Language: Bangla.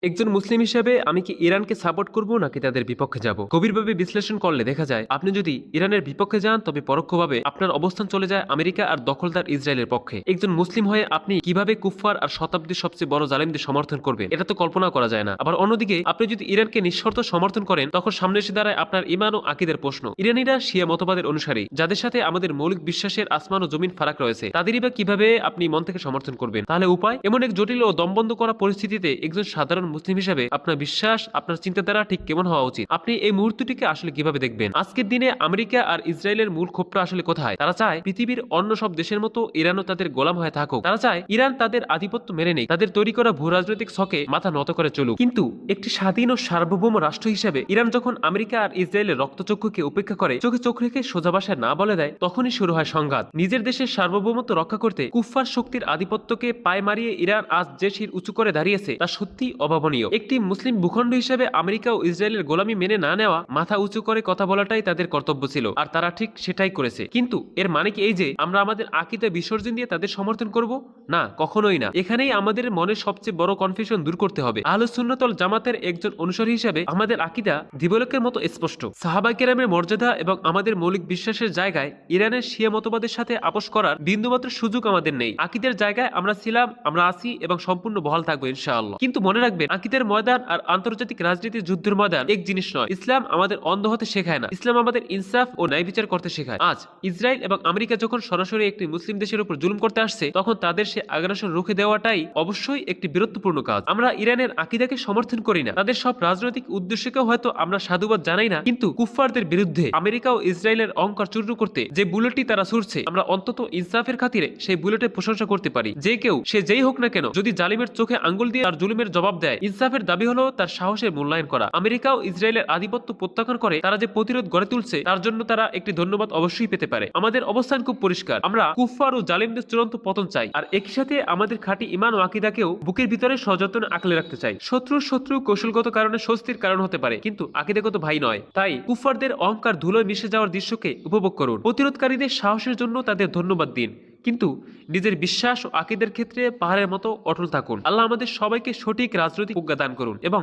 একজন মুসলিম হিসেবে আমি কি ইরানকে সাপোর্ট করব নাকি তাদের বিপক্ষে যাব? গভীরভাবে বিশ্লেষণ করলে দেখা যায় আপনি যদি ইরানের বিপক্ষে যান তবে পরোক্ষভাবে আপনার অবস্থান চলে যায় আমেরিকা আর দখলদার ইসরায়েলের পক্ষে। একজন মুসলিম হয়ে আপনি কিভাবে কুফফার আর শতাব্দীর সবচেয়ে বড় জালিমদের সমর্থন করবেন এটা তো কল্পনা করা যায় না। আবার অন্যদিকে আপনি যদি ইরানকে নিঃশর্ত সমর্থন করেন তখন সামনে এসে দাঁড়ায় আপনার ইমান ও আকিদের প্রশ্ন। ইরানিরা শিয়া মতবাদের অনুসারী, যাদের সাথে আমাদের মৌলিক বিশ্বাসের আসমান ও জমিন ফারাক রয়েছে, তাদেরই বা কিভাবে আপনি মন থেকে সমর্থন করবেন? তাহলে উপায়? এমন এক জটিল ও দমবন্ধ করা পরিস্থিতিতে একজন সাধারণ মুসলিম হিসেবে আপনার বিশ্বাস, আপনার চিন্তাধারা ঠিক কেমন হওয়া উচিত? আপনি এই মুহূর্তটিকে আসলে কিভাবে দেখবেন? আজকের দিনে আমেরিকা আর ইসরায়েলের মূল ক্ষোভটা আসলে কোথায়? তারা চায় পৃথিবীর অন্য সব দেশের মতো ইরানও তাদের গোলাম হয়ে থাকুক। তারা চায় ইরান তাদের আধিপত্য মেনে নেই, তাদের তৈরি করা ভূ রাজনৈতিক ছকে মাথা নত করে চলুক। কিন্তু একটি স্বাধীন ও সার্বভৌম রাষ্ট্র হিসেবে ইরান যখন আমেরিকা আর ইসরায়েলের রক্তচক্ষুকে উপেক্ষা করে চোখে চোখ রেখে সোজা ভাষায় না বলে দেয়, তখনই শুরু হয় সংঘাত। নিজের দেশের সার্বভৌমত্ব রক্ষা করতে কুফফার শক্তির আধিপত্যকে পায়ে মারিয়ে ইরান আজ যে শির উঁচু করে দাঁড়িয়েছে তা সত্যি অভাবনীয়। একটি মুসলিম ভূখণ্ড হিসেবে আমেরিকা ও ইসরায়েলের গোলামি মেনে না নেওয়া, মাথা উঁচু করে কথা বলাটাই তাদের কর্তব্য ছিল, আর তারা ঠিক সেটাই করেছে। কিন্তু এর মানে কি এই যে আমরা আমাদের আকীদা বিসর্জন দিয়ে তাদের সমর্থন করব? না, কখনোই না। এখানেই আমাদের মনের সবচেয়ে বড় কনফিউশন দূর করতে হবে। আহলুস সুন্নাত ওয়াল জামাতের একজন অনুসারী হিসেবে আমাদের আকীদা দিবালোকের মতো স্পষ্ট। সাহাবা কেরামের মর্যাদা এবং আমাদের মৌলিক বিশ্বাসের জায়গায় ইরানের শিয়া মতবাদের সাথে আপোষ করার বিন্দুমাত্র সুযোগ আমাদের নেই। আকীদের জায়গায় আমরা ছিলাম, আমরা আছি এবং সম্পূর্ণ বহাল থাকবো ইনশাআল্লাহ। কিন্তু মনে রাখবেন, আকীদের ময়দান আর আন্তর্জাতিক রাজনীতির যুদ্ধের ময়দান এক জিনিস নয়। ইসলাম আমাদের অন্ধ হতে শেখায় না, ইসলাম আমাদের ইনসাফ ও ন্যায় বিচার করতে শেখায়। আজ ইসরায়েল এবং আমেরিকা যখন সরাসরি একটি মুসলিম দেশের উপর জুলুম করতে আসছে, তখন তাদের সে আগ্রাসন রুখে দেওয়াটাই অবশ্যই একটি বীরত্বপূর্ণ কাজ। আমরা ইরানের আকীদাকে সমর্থন করি না, তাদের সব রাজনৈতিক উদ্দেশ্যকেও হয়তো আমরা সাধুবাদ জানাই না, কিন্তু কুফফারদের বিরুদ্ধে আমেরিকা ও ইসরায়েলের অহংকার চূর্ণ করতে যে বুলেটটি তারা ছুড়ছে, আমরা অন্তত ইনসাফের খাতিরে সেই বুলেটের প্রশংসা করতে পারি। যে কেউ, সে যেই হোক না কেন, যদি জালিমের চোখে আঙ্গুল দিয়ে তার জুলুমের জবাব দেয়, ইনসাফের দাবি হলো তার সাহসের মূল্যায়ন করা। আমেরিকা ও ইসরায়েলের আধিপত্য প্রত্যাখ্যান করে তারা যে প্রতিরোধ গড়ে তুলছে, তার জন্য তারা একটি ধন্যবাদ অবশ্যই পেতে পারে। আমাদের অবস্থান খুব পরিষ্কার, আমরা কুফফার ও জালিমদের চূড়ান্ত পতন চাই, আর একই সাথে আমাদের খাঁটি ইমান ও আকীদাকেও বুকের ভিতরে সযত্নে আঁকলে রাখতে চাই। শত্রু কৌশলগত কারণে স্বস্তির কারণ হতে পারে, কিন্তু আকীদাগত ভাই নয়। তাই কুফফারদের অহংকার ধুলোয় মিশে যাওয়ার দৃশ্যকে উপভোগ করুন, প্রতিরোধকারীদের সাহসের জন্য তাদের ধন্যবাদ দিন, কিন্তু নিজের বিশ্বাস ও আকীদার ক্ষেত্রে পাহাড়ের মতো অটল থাকুন। আল্লাহ আমাদের সবাইকে সঠিক রাজনৈতিক প্রজ্ঞা দান করুন এবং